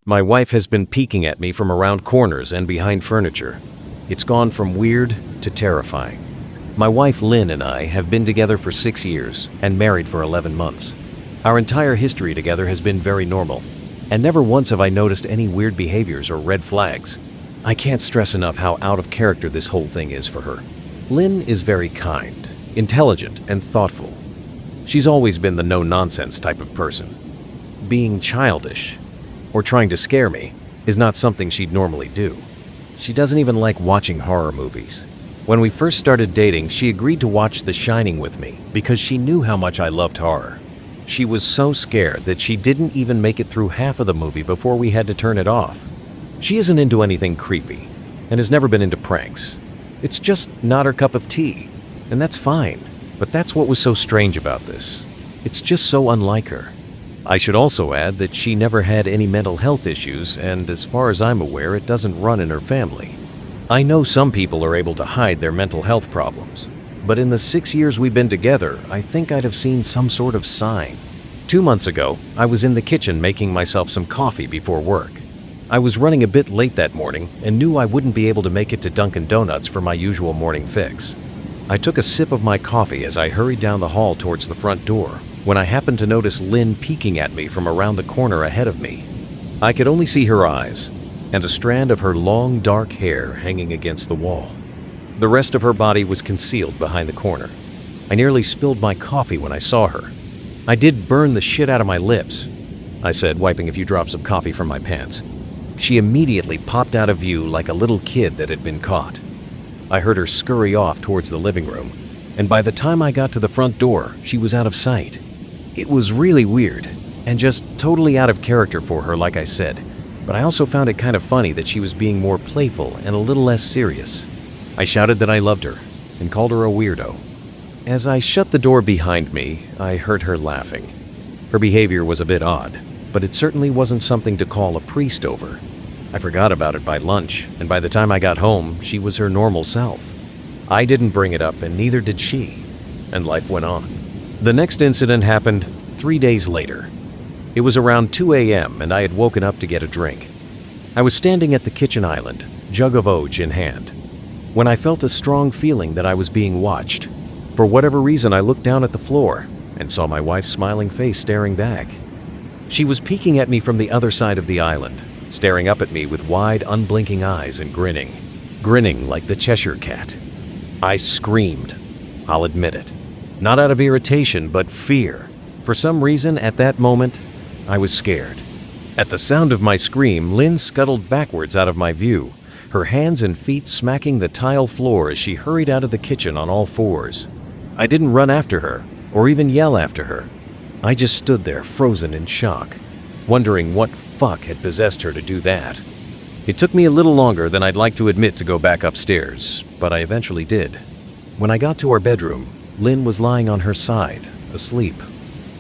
My wife has been peeking at me from around corners and behind furniture. It's gone from weird to terrifying. My wife Lynn and I have been together for 6 years and married for 11 months. Our entire history together has been very normal, and never once have I noticed any weird behaviors or red flags. I can't stress enough how out of character this whole thing is for her. Lynn is very kind, intelligent, and thoughtful. She's always been the no-nonsense type of person. Being childish or trying to scare me is not something she'd normally do. She doesn't even like watching horror movies. When we first started dating, she agreed to watch The Shining with me because she knew how much I loved horror. She was so scared that she didn't even make it through half of the movie before we had to turn it off. She isn't into anything creepy and has never been into pranks. It's just not her cup of tea, and that's fine. But that's what was so strange about this. It's just so unlike her. I should also add that she never had any mental health issues, and as far as I'm aware, it doesn't run in her family. I know some people are able to hide their mental health problems, but in the 6 years we've been together, I think I'd have seen some sort of sign. 2 months ago, I was in the kitchen making myself some coffee before work. I was running a bit late that morning and knew I wouldn't be able to make it to Dunkin' Donuts for my usual morning fix. I took a sip of my coffee as I hurried down the hall towards the front door, when I happened to notice Lynn peeking at me from around the corner ahead of me. I could only see her eyes and a strand of her long dark hair hanging against the wall. The rest of her body was concealed behind the corner. I nearly spilled my coffee when I saw her. "I did burn the shit out of my lips," I said, wiping a few drops of coffee from my pants. She immediately popped out of view like a little kid that had been caught. I heard her scurry off towards the living room, and by the time I got to the front door, she was out of sight. It was really weird, and just totally out of character for her, like I said, but I also found it kind of funny that she was being more playful and a little less serious. I shouted that I loved her, and called her a weirdo. As I shut the door behind me, I heard her laughing. Her behavior was a bit odd, but it certainly wasn't something to call a priest over. I forgot about it by lunch, and by the time I got home, she was her normal self. I didn't bring it up, and neither did she, and life went on. The next incident happened 3 days later. It was around 2 a.m., and I had woken up to get a drink. I was standing at the kitchen island, jug of Oj in hand, when I felt a strong feeling that I was being watched. For whatever reason, I looked down at the floor and saw my wife's smiling face staring back. She was peeking at me from the other side of the island, staring up at me with wide, unblinking eyes and grinning like the Cheshire Cat. I screamed, I'll admit it. Not out of irritation, but fear. For some reason, at that moment, I was scared. At the sound of my scream, Lynn scuttled backwards out of my view, her hands and feet smacking the tile floor as she hurried out of the kitchen on all fours. I didn't run after her, or even yell after her. I just stood there, frozen in shock, wondering what fuck had possessed her to do that. It took me a little longer than I'd like to admit to go back upstairs, but I eventually did. When I got to our bedroom, Lynn was lying on her side, asleep,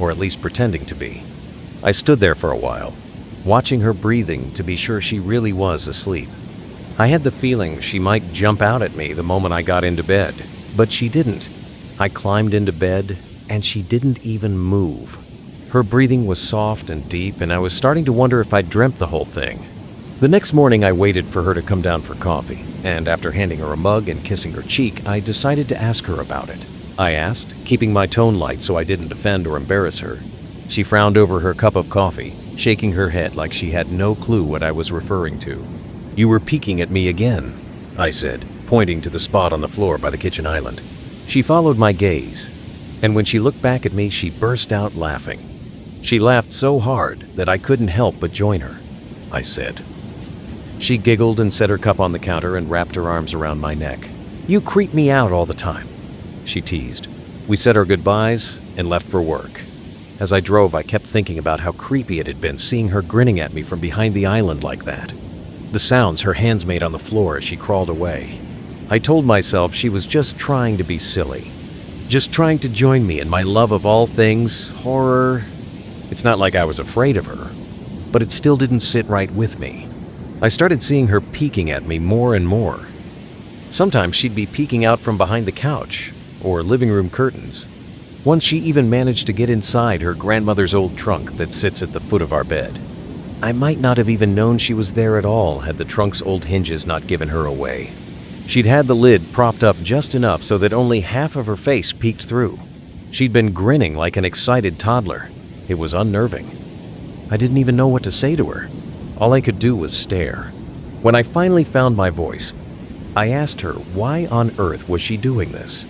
or at least pretending to be. I stood there for a while, watching her breathing to be sure she really was asleep. I had the feeling she might jump out at me the moment I got into bed, but she didn't. I climbed into bed, and she didn't even move. Her breathing was soft and deep, and I was starting to wonder if I'd dreamt the whole thing. The next morning, I waited for her to come down for coffee, and after handing her a mug and kissing her cheek, I decided to ask her about it. I asked, keeping my tone light so I didn't offend or embarrass her. She frowned over her cup of coffee, shaking her head like she had no clue what I was referring to. "You were peeking at me again," I said, pointing to the spot on the floor by the kitchen island. She followed my gaze, and when she looked back at me, she burst out laughing. She laughed so hard that I couldn't help but join her, I said. She giggled and set her cup on the counter and wrapped her arms around my neck. "You creep me out all the time," she teased. We said our goodbyes and left for work. As I drove, I kept thinking about how creepy it had been seeing her grinning at me from behind the island like that. The sounds her hands made on the floor as she crawled away. I told myself she was just trying to be silly, just trying to join me in my love of all things horror. It's not like I was afraid of her, but it still didn't sit right with me. I started seeing her peeking at me more and more. Sometimes she'd be peeking out from behind the couch or living room curtains. Once she even managed to get inside her grandmother's old trunk that sits at the foot of our bed. I might not have even known she was there at all had the trunk's old hinges not given her away. She'd had the lid propped up just enough so that only half of her face peeked through. She'd been grinning like an excited toddler. It was unnerving. I didn't even know what to say to her. All I could do was stare. When I finally found my voice, I asked her why on earth was she doing this.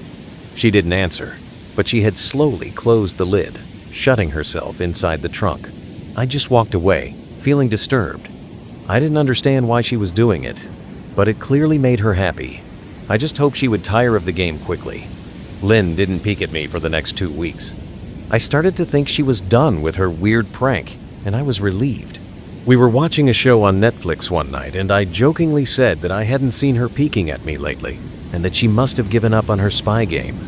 She didn't answer, but she had slowly closed the lid, shutting herself inside the trunk. I just walked away, feeling disturbed. I didn't understand why she was doing it, but it clearly made her happy. I just hoped she would tire of the game quickly. Lynn didn't peek at me for the next 2 weeks. I started to think she was done with her weird prank, and I was relieved. We were watching a show on Netflix one night, and I jokingly said that I hadn't seen her peeking at me lately, and that she must have given up on her spy game.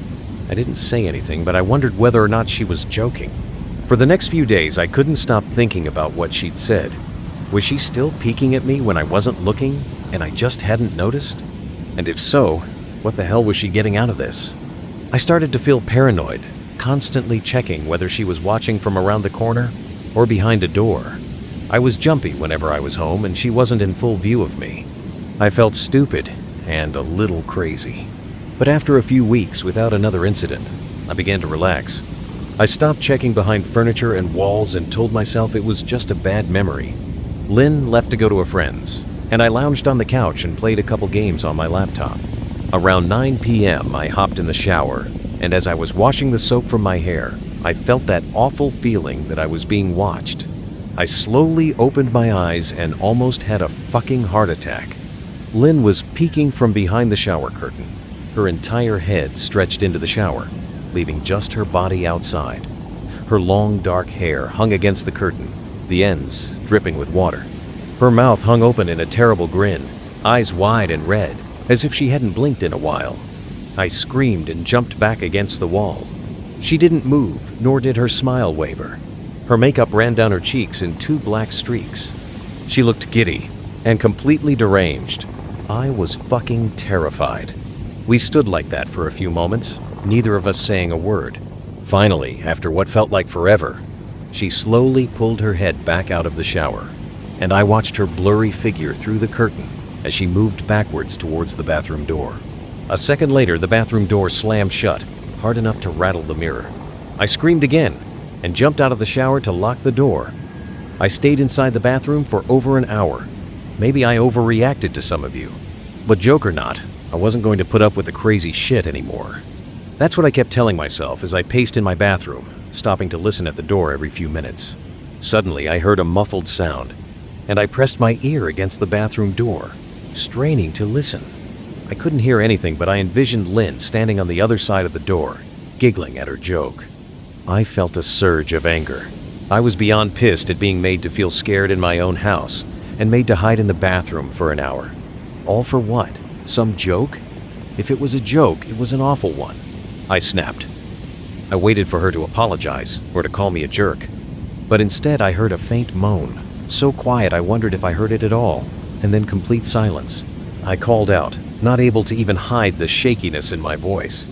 I didn't say anything, but I wondered whether or not she was joking. For the next few days, I couldn't stop thinking about what she'd said. Was she still peeking at me when I wasn't looking, and I just hadn't noticed? And if so, what the hell was she getting out of this? I started to feel paranoid, constantly checking whether she was watching from around the corner or behind a door. I was jumpy whenever I was home and she wasn't in full view of me. I felt stupid and a little crazy. But after a few weeks without another incident, I began to relax. I stopped checking behind furniture and walls and told myself it was just a bad memory. Lynn left to go to a friend's, and I lounged on the couch and played a couple games on my laptop. Around 9 p.m., I hopped in the shower, and as I was washing the soap from my hair, I felt that awful feeling that I was being watched. I slowly opened my eyes and almost had a fucking heart attack. Lynn was peeking from behind the shower curtain. Her entire head stretched into the shower, leaving just her body outside. Her long dark hair hung against the curtain, the ends dripping with water. Her mouth hung open in a terrible grin, eyes wide and red, as if she hadn't blinked in a while. I screamed and jumped back against the wall. She didn't move, nor did her smile waver. Her makeup ran down her cheeks in 2 black streaks. She looked giddy and completely deranged. I was fucking terrified. We stood like that for a few moments, neither of us saying a word. Finally, after what felt like forever, she slowly pulled her head back out of the shower, and I watched her blurry figure through the curtain as she moved backwards towards the bathroom door. A second later, the bathroom door slammed shut, hard enough to rattle the mirror. I screamed again and jumped out of the shower to lock the door. I stayed inside the bathroom for over an hour. Maybe I overreacted to some of you, but joke or not, I wasn't going to put up with the crazy shit anymore. That's what I kept telling myself as I paced in my bathroom, stopping to listen at the door every few minutes. Suddenly, I heard a muffled sound, and I pressed my ear against the bathroom door, straining to listen. I couldn't hear anything, but I envisioned Lynn standing on the other side of the door, giggling at her joke. I felt a surge of anger. I was beyond pissed at being made to feel scared in my own house and made to hide in the bathroom for an hour. All for what? Some joke? If it was a joke, it was an awful one. I snapped. I waited for her to apologize or to call me a jerk. But instead, I heard a faint moan, so quiet I wondered if I heard it at all, and then complete silence. I called out, not able to even hide the shakiness in my voice.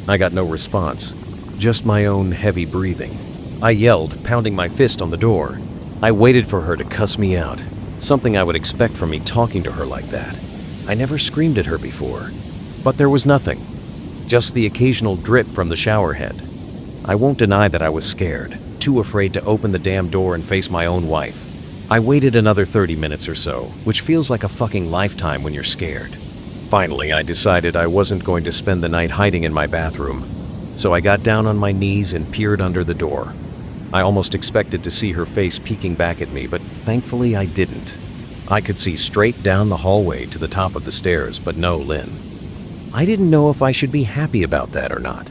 I got no response, just my own heavy breathing. I yelled, pounding my fist on the door. I waited for her to cuss me out, something I would expect from me talking to her like that. I never screamed at her before, but there was nothing, just the occasional drip from the shower head. I won't deny that I was scared, too afraid to open the damn door and face my own wife. I waited another 30 minutes or so, which feels like a fucking lifetime when you're scared. Finally, I decided I wasn't going to spend the night hiding in my bathroom, so I got down on my knees and peered under the door. I almost expected to see her face peeking back at me, but thankfully I didn't. I could see straight down the hallway to the top of the stairs, but no Lynn. I didn't know if I should be happy about that or not.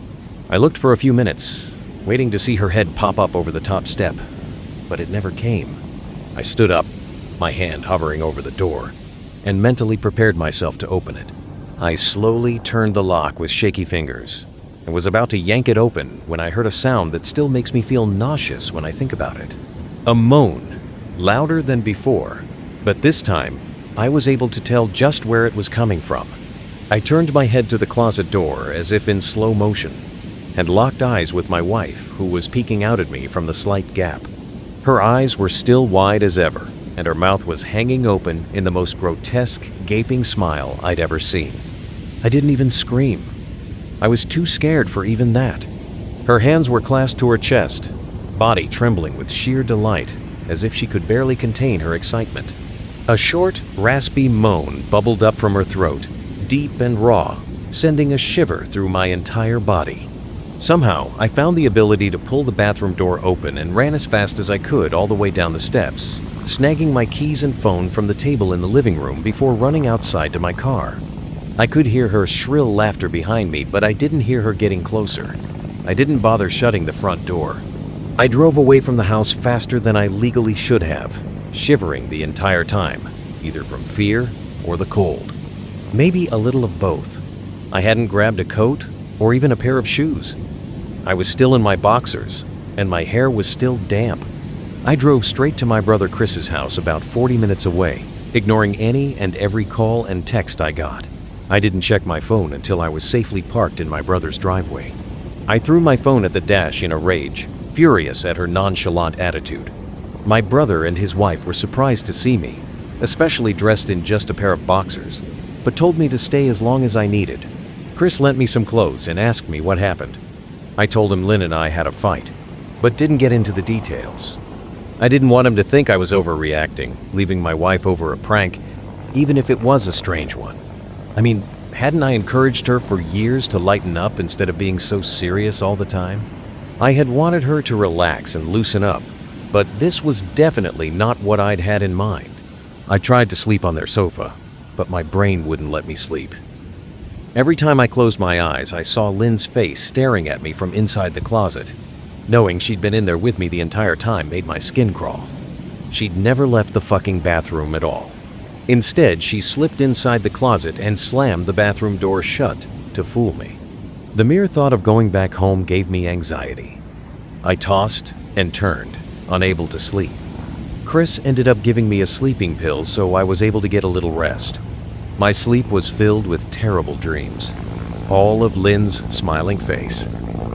I looked for a few minutes, waiting to see her head pop up over the top step, but it never came. I stood up, my hand hovering over the door, and mentally prepared myself to open it. I slowly turned the lock with shaky fingers and was about to yank it open when I heard a sound that still makes me feel nauseous when I think about it. A moan, louder than before, but this time I was able to tell just where it was coming from. I turned my head to the closet door as if in slow motion and locked eyes with my wife, who was peeking out at me from the slight gap. Her eyes were still wide as ever, and her mouth was hanging open in the most grotesque, gaping smile I'd ever seen. I didn't even scream. I was too scared for even that. Her hands were clasped to her chest, body trembling with sheer delight, as if she could barely contain her excitement. A short, raspy moan bubbled up from her throat, deep and raw, sending a shiver through my entire body. Somehow, I found the ability to pull the bathroom door open and ran as fast as I could all the way down the steps, snagging my keys and phone from the table in the living room before running outside to my car. I could hear her shrill laughter behind me, but I didn't hear her getting closer. I didn't bother shutting the front door. I drove away from the house faster than I legally should have, shivering the entire time, either from fear or the cold. Maybe a little of both. I hadn't grabbed a coat or even a pair of shoes. I was still in my boxers, and my hair was still damp. I drove straight to my brother Chris's house about 40 minutes away, ignoring any and every call and text I got. I didn't check my phone until I was safely parked in my brother's driveway. I threw my phone at the dash in a rage, furious at her nonchalant attitude. My brother and his wife were surprised to see me, especially dressed in just a pair of boxers, but told me to stay as long as I needed. Chris lent me some clothes and asked me what happened. I told him Lynn and I had a fight, but didn't get into the details. I didn't want him to think I was overreacting, leaving my wife over a prank, even if it was a strange one. I mean, hadn't I encouraged her for years to lighten up instead of being so serious all the time? I had wanted her to relax and loosen up, but this was definitely not what I'd had in mind. I tried to sleep on their sofa, but my brain wouldn't let me sleep. Every time I closed my eyes, I saw Lynn's face staring at me from inside the closet. Knowing she'd been in there with me the entire time made my skin crawl. She'd never left the fucking bathroom at all. Instead, she slipped inside the closet and slammed the bathroom door shut to fool me. The mere thought of going back home gave me anxiety. I tossed and turned, unable to sleep. Chris ended up giving me a sleeping pill, so I was able to get a little rest. My sleep was filled with terrible dreams, all of Lynn's smiling face.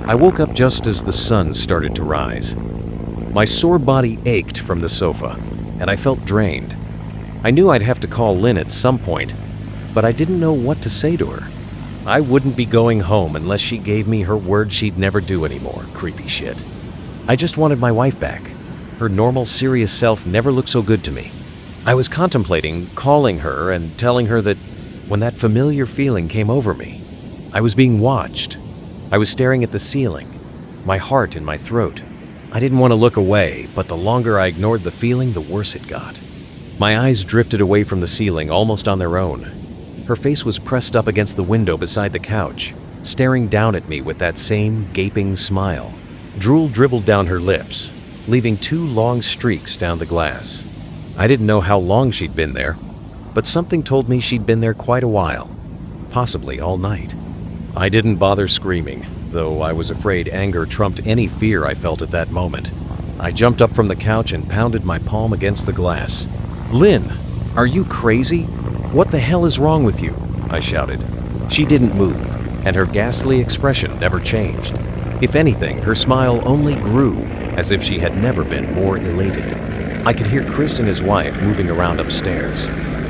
I woke up just as the sun started to rise. My sore body ached from the sofa, and I felt drained. I knew I'd have to call Lynn at some point, but I didn't know what to say to her. I wouldn't be going home unless she gave me her word she'd never do anymore, creepy shit. I just wanted my wife back. Her normal, serious self never looked so good to me. I was contemplating calling her and telling her that when that familiar feeling came over me, I was being watched. I was staring at the ceiling, my heart in my throat. I didn't want to look away, but the longer I ignored the feeling, the worse it got. My eyes drifted away from the ceiling almost on their own. Her face was pressed up against the window beside the couch, staring down at me with that same gaping smile. Drool dribbled down her lips, leaving 2 long streaks down the glass. I didn't know how long she'd been there, but something told me she'd been there quite a while, possibly all night. I didn't bother screaming, though I was afraid anger trumped any fear I felt at that moment. I jumped up from the couch and pounded my palm against the glass. "Lynn, are you crazy? What the hell is wrong with you?" I shouted. She didn't move, and her ghastly expression never changed. If anything, her smile only grew, as if she had never been more elated. I could hear Chris and his wife moving around upstairs.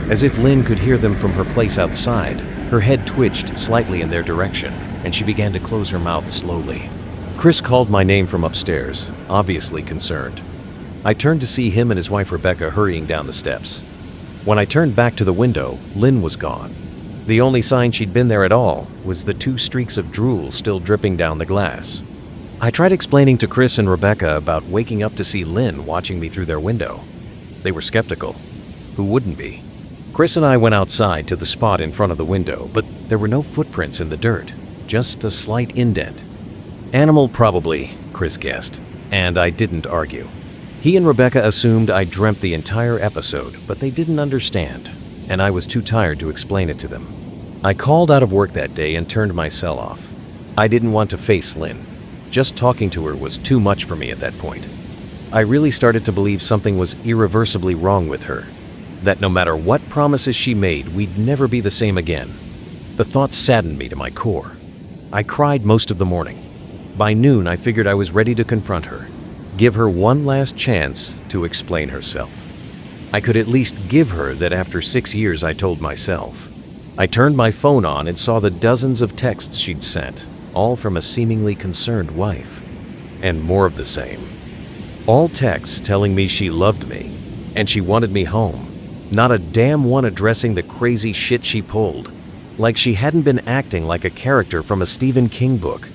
As if Lynn could hear them from her place outside, her head twitched slightly in their direction, and she began to close her mouth slowly. Chris called my name from upstairs, obviously concerned. I turned to see him and his wife Rebecca hurrying down the steps. When I turned back to the window, Lynn was gone. The only sign she'd been there at all was the 2 streaks of drool still dripping down the glass. I tried explaining to Chris and Rebecca about waking up to see Lynn watching me through their window. They were skeptical. Who wouldn't be? Chris and I went outside to the spot in front of the window, but there were no footprints in the dirt, just a slight indent. Animal probably, Chris guessed, and I didn't argue. He and Rebecca assumed I dreamt the entire episode, but they didn't understand, and I was too tired to explain it to them. I called out of work that day and turned my cell off. I didn't want to face Lynn. Just talking to her was too much for me at that point. I really started to believe something was irreversibly wrong with her, that no matter what promises she made, we'd never be the same again. The thought saddened me to my core. I cried most of the morning. By noon, I figured I was ready to confront her, give her one last chance to explain herself. I could at least give her that after 6 years I told myself. I turned my phone on and saw the dozens of texts she'd sent, all from a seemingly concerned wife. And more of the same. All texts telling me she loved me, and she wanted me home. Not a damn one addressing the crazy shit she pulled. Like she hadn't been acting like a character from a Stephen King book.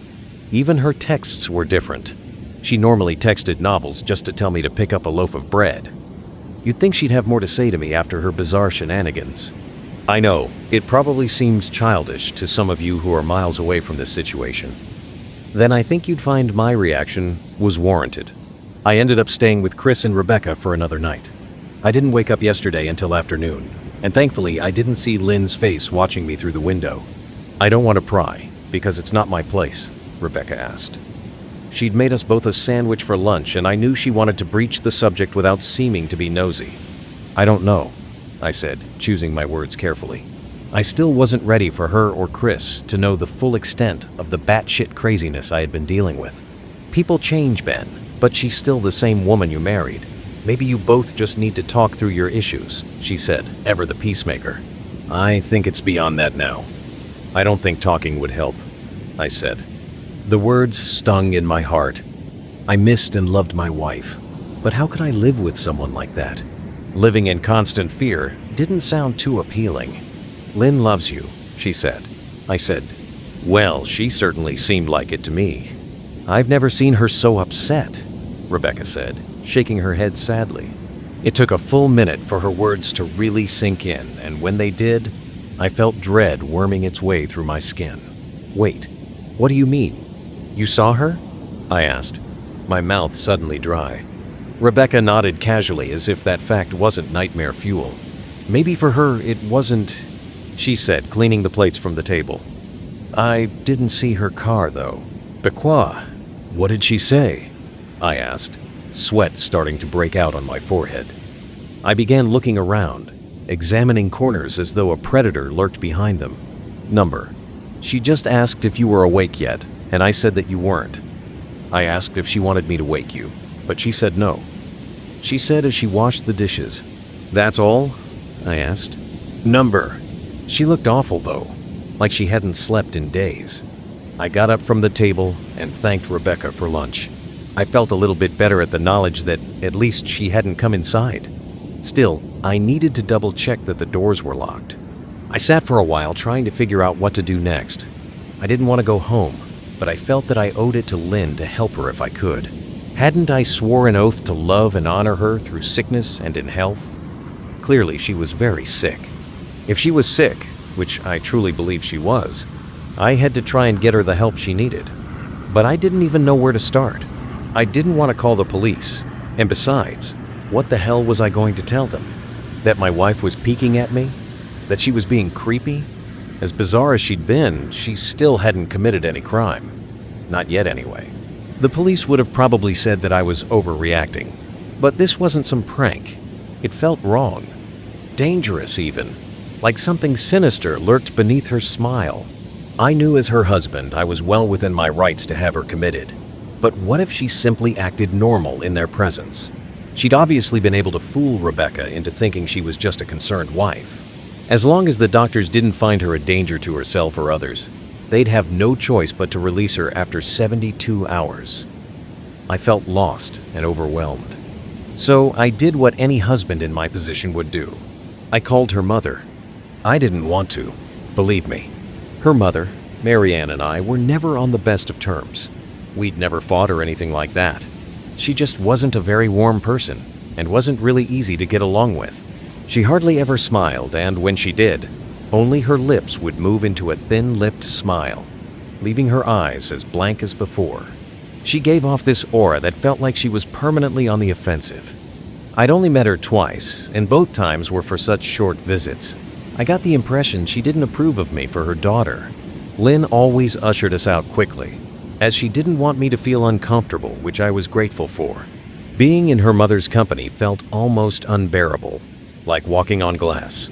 Even her texts were different. She normally texted novels just to tell me to pick up a loaf of bread. You'd think she'd have more to say to me after her bizarre shenanigans. I know, it probably seems childish to some of you who are miles away from this situation. Then I think you'd find my reaction was warranted. I ended up staying with Chris and Rebecca for another night. I didn't wake up yesterday until afternoon, and thankfully I didn't see Lynn's face watching me through the window. I don't want to pry, because it's not my place, Rebecca asked. She'd made us both a sandwich for lunch, and I knew she wanted to breach the subject without seeming to be nosy. I don't know, I said, choosing my words carefully. I still wasn't ready for her or Chris to know the full extent of the batshit craziness I had been dealing with. People change, Ben, but she's still the same woman you married. Maybe you both just need to talk through your issues, she said, ever the peacemaker. I think it's beyond that now. I don't think talking would help, I said. The words stung in my heart. I missed and loved my wife, but how could I live with someone like that? Living in constant fear didn't sound too appealing. Lynn loves you, she said. I said, well, she certainly seemed like it to me. I've never seen her so upset, Rebecca said, shaking her head sadly. It took a full minute for her words to really sink in, and when they did, I felt dread worming its way through my skin. Wait, what do you mean? You saw her? I asked, my mouth suddenly dry. Rebecca nodded casually as if that fact wasn't nightmare fuel. Maybe for her it wasn't, she said, cleaning the plates from the table. I didn't see her car, though. Pourquoi? What did she say? I asked, sweat starting to break out on my forehead. I began looking around, examining corners as though a predator lurked behind them. Number. She just asked if you were awake yet, and I said that you weren't. I asked if she wanted me to wake you, but she said no. She said as she washed the dishes. That's all? I asked. Number. She looked awful, though, like she hadn't slept in days. I got up from the table and thanked Rebecca for lunch. I felt a little bit better at the knowledge that at least she hadn't come inside. Still, I needed to double-check that the doors were locked. I sat for a while trying to figure out what to do next. I didn't want to go home, but I felt that I owed it to Lynn to help her if I could. Hadn't I swore an oath to love and honor her through sickness and in health? Clearly, she was very sick. If she was sick, which I truly believe she was, I had to try and get her the help she needed. But I didn't even know where to start. I didn't want to call the police, and besides, what the hell was I going to tell them? That my wife was peeking at me? That she was being creepy? As bizarre as she'd been, she still hadn't committed any crime. Not yet, anyway. The police would have probably said that I was overreacting. But this wasn't some prank. It felt wrong. Dangerous, even. Like something sinister lurked beneath her smile. I knew as her husband I was well within my rights to have her committed. But what if she simply acted normal in their presence? She'd obviously been able to fool Rebecca into thinking she was just a concerned wife. As long as the doctors didn't find her a danger to herself or others, they'd have no choice but to release her after 72 hours. I felt lost and overwhelmed. So I did what any husband in my position would do. I called her mother. I didn't want to, believe me. Her mother, Marianne, and I were never on the best of terms. We'd never fought or anything like that. She just wasn't a very warm person and wasn't really easy to get along with. She hardly ever smiled, and when she did, only her lips would move into a thin-lipped smile, leaving her eyes as blank as before. She gave off this aura that felt like she was permanently on the offensive. I'd only met her twice, and both times were for such short visits. I got the impression she didn't approve of me for her daughter. Lynn always ushered us out quickly, as she didn't want me to feel uncomfortable, which I was grateful for. Being in her mother's company felt almost unbearable, like walking on glass.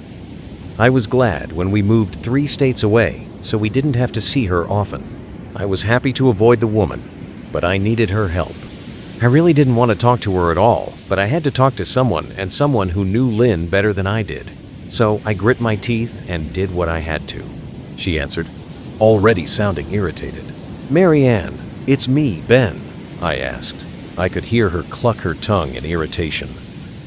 I was glad when we moved 3 states away, so we didn't have to see her often. I was happy to avoid the woman, but I needed her help. I really didn't want to talk to her at all, but I had to talk to someone, and someone who knew Lynn better than I did. So I grit my teeth and did what I had to. She answered, already sounding irritated. "Mary Ann, it's me, Ben," I asked. I could hear her cluck her tongue in irritation.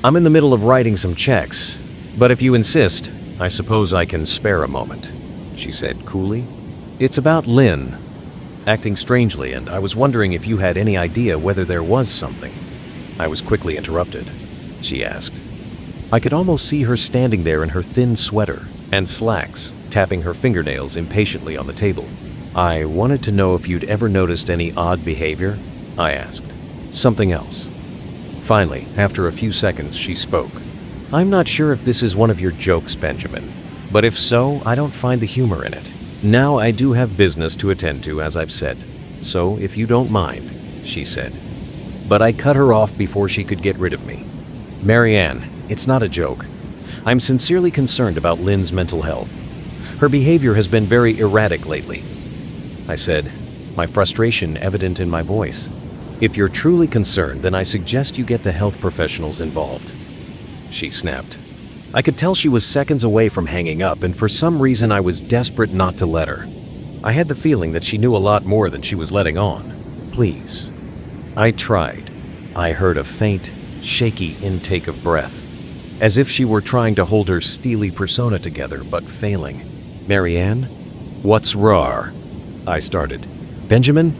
"I'm in the middle of writing some checks, but if you insist, I suppose I can spare a moment," she said coolly. "It's about Lynn acting strangely, and I was wondering if you had any idea whether there was something." I was quickly interrupted. She asked. I could almost see her standing there in her thin sweater and slacks, tapping her fingernails impatiently on the table. "I wanted to know if you'd ever noticed any odd behavior," I asked. "Something else." Finally, after a few seconds, she spoke. "I'm not sure if this is one of your jokes, Benjamin, but if so, I don't find the humor in it. Now I do have business to attend to, as I've said, so if you don't mind," she said. But I cut her off before she could get rid of me. "Mary Ann, it's not a joke. I'm sincerely concerned about Lynn's mental health. Her behavior has been very erratic lately," I said, my frustration evident in my voice. "If you're truly concerned, then I suggest you get the health professionals involved," she snapped. I could tell she was seconds away from hanging up, and for some reason I was desperate not to let her. I had the feeling that she knew a lot more than she was letting on. "Please." I tried. I heard a faint, shaky intake of breath, as if she were trying to hold her steely persona together, but failing. "Mary Ann, what's rar?" I started. "Benjamin,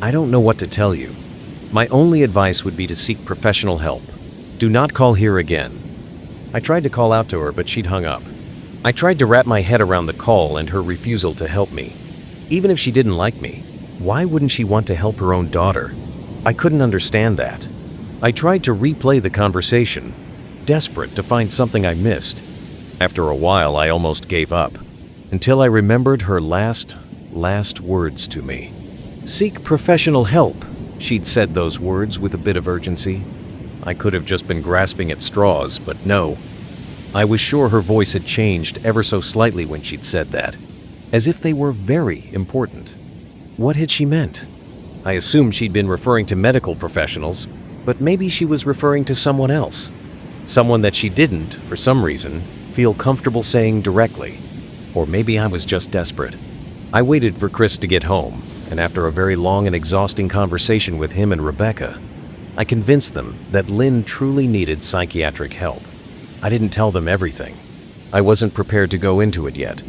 I don't know what to tell you. My only advice would be to seek professional help. Do not call here again." I tried to call out to her, but she'd hung up. I tried to wrap my head around the call and her refusal to help me. Even if she didn't like me, why wouldn't she want to help her own daughter? I couldn't understand that. I tried to replay the conversation, desperate to find something I missed. After a while, I almost gave up, until I remembered her last words to me. "Seek professional help." She'd said those words with a bit of urgency. I could have just been grasping at straws, but no. I was sure her voice had changed ever so slightly when she'd said that, as if they were very important. What had she meant? I assumed she'd been referring to medical professionals, but maybe she was referring to someone else. Someone that she didn't, for some reason, feel comfortable saying directly. Or maybe I was just desperate. I waited for Chris to get home, and after a very long and exhausting conversation with him and Rebecca, I convinced them that Lynn truly needed psychiatric help. I didn't tell them everything. I wasn't prepared to go into it yet.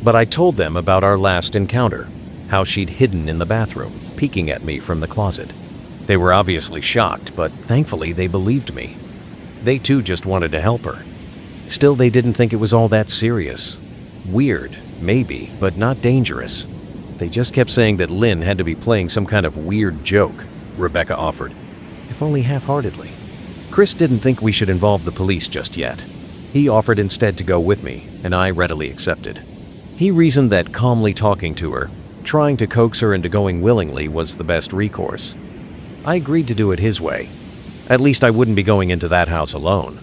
But I told them about our last encounter, how she'd hidden in the bathroom, peeking at me from the closet. They were obviously shocked, but thankfully they believed me. They too just wanted to help her. Still, they didn't think it was all that serious. Weird, maybe, but not dangerous. They just kept saying that Lynn had to be playing some kind of weird joke, Rebecca offered, if only half-heartedly. Chris didn't think we should involve the police just yet. He offered instead to go with me, and I readily accepted. He reasoned that calmly talking to her, trying to coax her into going willingly, was the best recourse. I agreed to do it his way. At least I wouldn't be going into that house alone.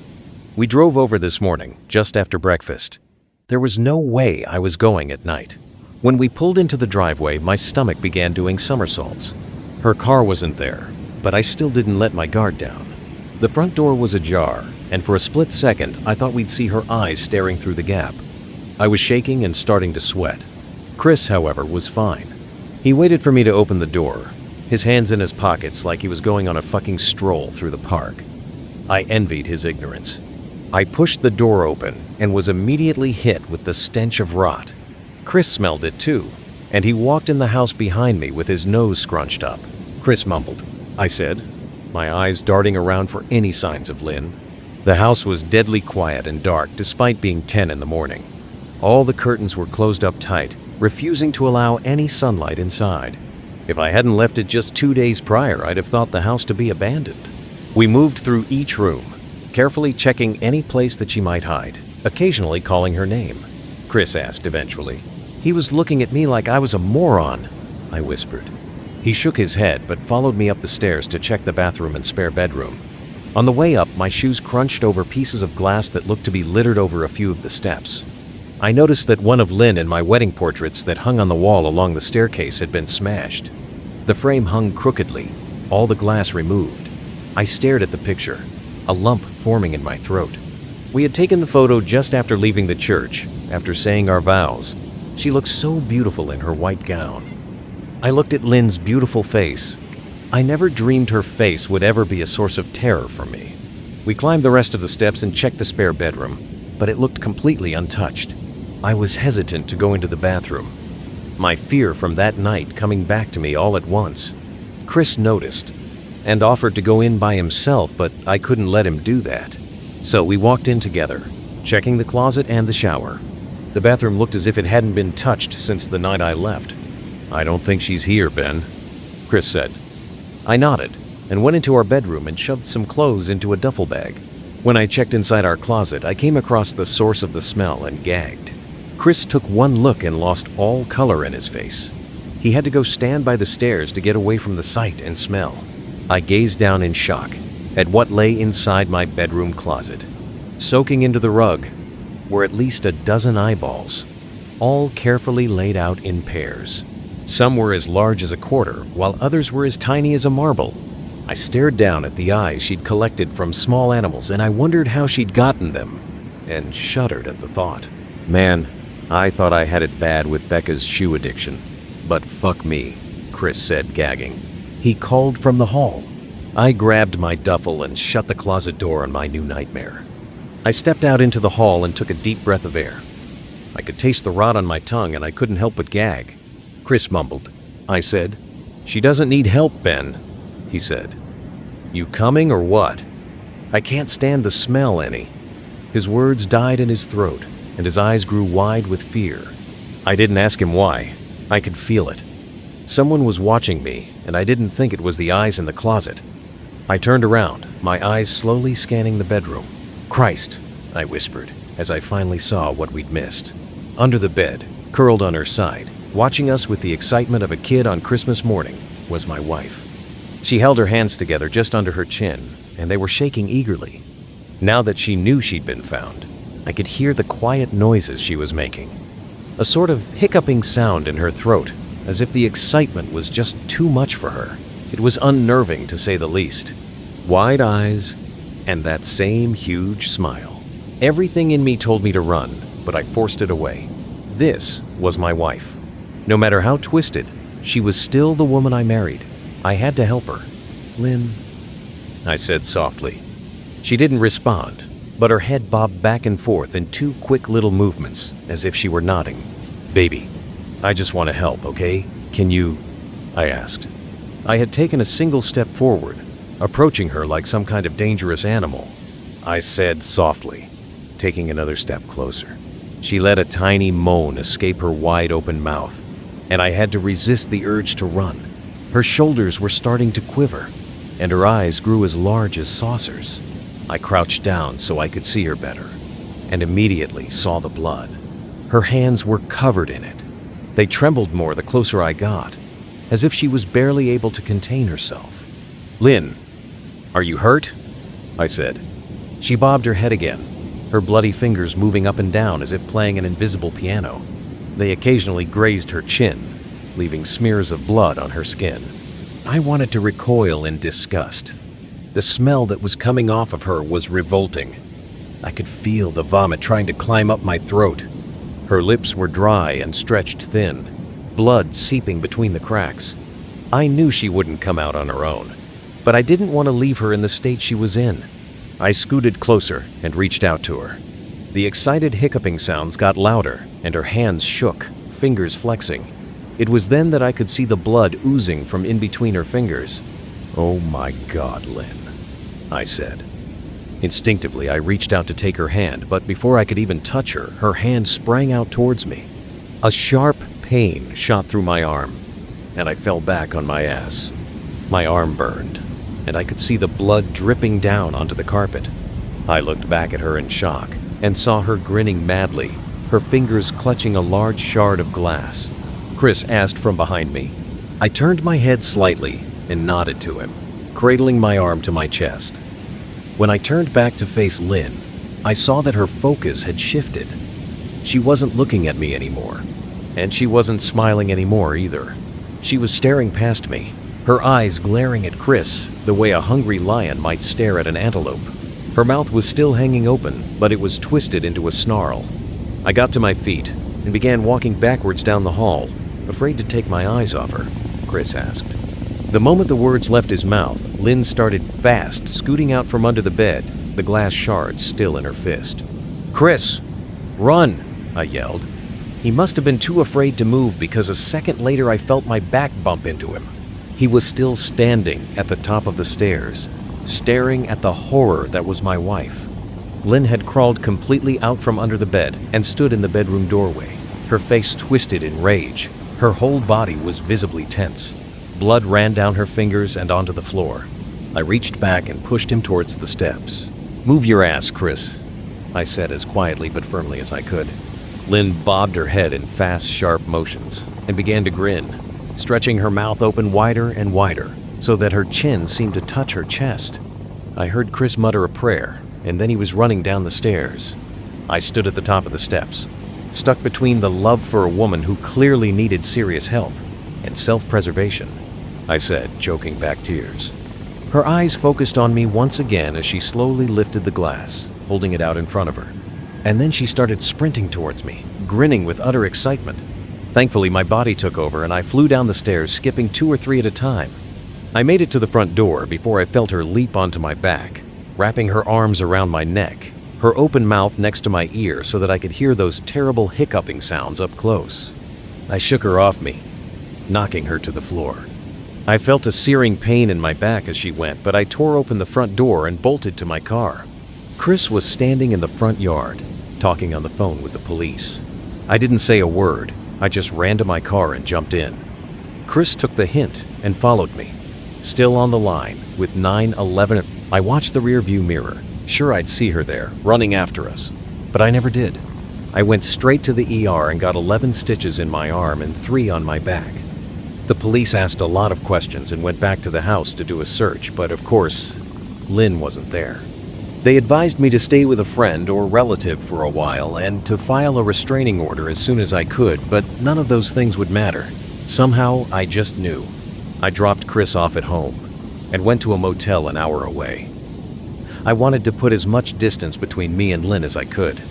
We drove over this morning, just after breakfast. There was no way I was going at night. When we pulled into the driveway, my stomach began doing somersaults. Her car wasn't there, but I still didn't let my guard down. The front door was ajar, and for a split second, I thought we'd see her eyes staring through the gap. I was shaking and starting to sweat. Chris, however, was fine. He waited for me to open the door, his hands in his pockets like he was going on a fucking stroll through the park. I envied his ignorance. I pushed the door open and was immediately hit with the stench of rot. Chris smelled it too, and he walked in the house behind me with his nose scrunched up. "Chris mumbled," I said, my eyes darting around for any signs of Lynn. The house was deadly quiet and dark despite being 10 in the morning. All the curtains were closed up tight, refusing to allow any sunlight inside. If I hadn't left it just 2 days prior, I'd have thought the house to be abandoned. We moved through each room, carefully checking any place that she might hide, occasionally calling her name. Chris asked eventually. He was looking at me like I was a moron, I whispered. He shook his head but followed me up the stairs to check the bathroom and spare bedroom. On the way up, my shoes crunched over pieces of glass that looked to be littered over a few of the steps. I noticed that one of Lynn and my wedding portraits that hung on the wall along the staircase had been smashed. The frame hung crookedly, all the glass removed, I stared at the picture, a lump forming in my throat. We had taken the photo just after leaving the church, after saying our vows. She looked so beautiful in her white gown. I looked at Lynn's beautiful face. I never dreamed her face would ever be a source of terror for me. We climbed the rest of the steps and checked the spare bedroom, but it looked completely untouched. I was hesitant to go into the bathroom, my fear from that night coming back to me all at once. Chris noticed and offered to go in by himself, but I couldn't let him do that. So we walked in together, checking the closet and the shower. The bathroom looked as if it hadn't been touched since the night I left. "I don't think she's here, Ben," Chris said. I nodded and went into our bedroom and shoved some clothes into a duffel bag. When I checked inside our closet, I came across the source of the smell and gagged. Chris took one look and lost all color in his face. He had to go stand by the stairs to get away from the sight and smell. I gazed down in shock at what lay inside my bedroom closet. Soaking into the rug were at least a dozen eyeballs, all carefully laid out in pairs. Some were as large as a quarter, while others were as tiny as a marble. I stared down at the eyes she'd collected from small animals, and I wondered how she'd gotten them, and shuddered at the thought. Man, I thought I had it bad with Becca's shoe addiction. But fuck me, Chris said, gagging. He called from the hall. I grabbed my duffel and shut the closet door on my new nightmare. I stepped out into the hall and took a deep breath of air. I could taste the rot on my tongue, and I couldn't help but gag. Chris mumbled. I said, "She doesn't need help, Ben," he said. "You coming or what? I can't stand the smell any." His words died in his throat, and his eyes grew wide with fear. I didn't ask him why. I could feel it. Someone was watching me, and I didn't think it was the eyes in the closet. I turned around, my eyes slowly scanning the bedroom. "Christ," I whispered, as I finally saw what we'd missed. Under the bed, curled on her side, watching us with the excitement of a kid on Christmas morning, was my wife. She held her hands together just under her chin, and they were shaking eagerly. Now that she knew she'd been found, I could hear the quiet noises she was making. A sort of hiccuping sound in her throat, as if the excitement was just too much for her. It was unnerving, to say the least. Wide eyes, and that same huge smile. Everything in me told me to run, but I forced it away. This was my wife. No matter how twisted, she was still the woman I married. I had to help her. "Lynn," I said softly. She didn't respond, but her head bobbed back and forth in two quick little movements, as if she were nodding. "Baby, I just want to help, okay? Can you?" I asked. I had taken a single step forward, approaching her like some kind of dangerous animal. I said softly, taking another step closer. She let a tiny moan escape her wide-open mouth, and I had to resist the urge to run. Her shoulders were starting to quiver, and her eyes grew as large as saucers. I crouched down so I could see her better, and immediately saw the blood. Her hands were covered in it. They trembled more the closer I got, as if she was barely able to contain herself. "Lynn, are you hurt?" I said. She bobbed her head again, her bloody fingers moving up and down as if playing an invisible piano. They occasionally grazed her chin, leaving smears of blood on her skin. I wanted to recoil in disgust. The smell that was coming off of her was revolting. I could feel the vomit trying to climb up my throat. Her lips were dry and stretched thin, blood seeping between the cracks. I knew she wouldn't come out on her own, but I didn't want to leave her in the state she was in. I scooted closer and reached out to her. The excited hiccuping sounds got louder, and her hands shook, fingers flexing. It was then that I could see the blood oozing from in between her fingers. "Oh my God, Lynn," I said. Instinctively, I reached out to take her hand, but before I could even touch her, her hand sprang out towards me. A sharp pain shot through my arm, and I fell back on my ass. My arm burned, and I could see the blood dripping down onto the carpet. I looked back at her in shock and saw her grinning madly, her fingers clutching a large shard of glass. Chris asked from behind me. I turned my head slightly and nodded to him, cradling my arm to my chest. When I turned back to face Lynn, I saw that her focus had shifted. She wasn't looking at me anymore, and she wasn't smiling anymore either. She was staring past me, her eyes glaring at Chris the way a hungry lion might stare at an antelope. Her mouth was still hanging open, but it was twisted into a snarl. I got to my feet and began walking backwards down the hall, afraid to take my eyes off her, Chris asked. The moment the words left his mouth, Lynn started fast, scooting out from under the bed, the glass shards still in her fist. "Chris, run!" I yelled. He must have been too afraid to move because a second later I felt my back bump into him. He was still standing at the top of the stairs, staring at the horror that was my wife. Lynn had crawled completely out from under the bed and stood in the bedroom doorway, her face twisted in rage. Her whole body was visibly tense. Blood ran down her fingers and onto the floor. I reached back and pushed him towards the steps. "Move your ass, Chris," I said as quietly but firmly as I could. Lynn bobbed her head in fast, sharp motions and began to grin, stretching her mouth open wider and wider so that her chin seemed to touch her chest. I heard Chris mutter a prayer, and then he was running down the stairs. I stood at the top of the steps, stuck between the love for a woman who clearly needed serious help and self-preservation. I said, choking back tears. Her eyes focused on me once again as she slowly lifted the glass, holding it out in front of her. And then she started sprinting towards me, grinning with utter excitement. Thankfully, my body took over and I flew down the stairs, skipping 2 or 3 at a time. I made it to the front door before I felt her leap onto my back, wrapping her arms around my neck, her open mouth next to my ear so that I could hear those terrible hiccuping sounds up close. I shook her off me, knocking her to the floor. I felt a searing pain in my back as she went, but I tore open the front door and bolted to my car. Chris was standing in the front yard, talking on the phone with the police. I didn't say a word. I just ran to my car and jumped in. Chris took the hint and followed me. Still on the line, with 9/11, I watched the rearview mirror, sure I'd see her there, running after us. But I never did. I went straight to the ER and got 11 stitches in my arm and 3 on my back. The police asked a lot of questions and went back to the house to do a search, but of course, Lynn wasn't there. They advised me to stay with a friend or relative for a while and to file a restraining order as soon as I could, but none of those things would matter. Somehow, I just knew. I dropped Chris off at home and went to a motel an hour away. I wanted to put as much distance between me and Lynn as I could.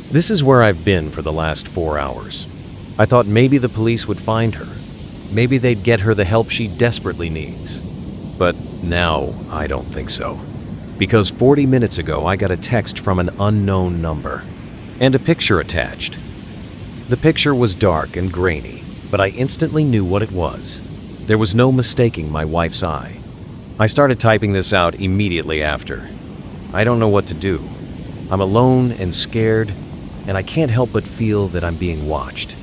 This is where I've been for the last 4 hours. I thought maybe the police would find her. Maybe they'd get her the help she desperately needs. But now I don't think so. Because 40 minutes ago I got a text from an unknown number and a picture attached. The picture was dark and grainy, but I instantly knew what it was. There was no mistaking my wife's eye. I started typing this out immediately after. I don't know what to do. I'm alone and scared, and I can't help but feel that I'm being watched.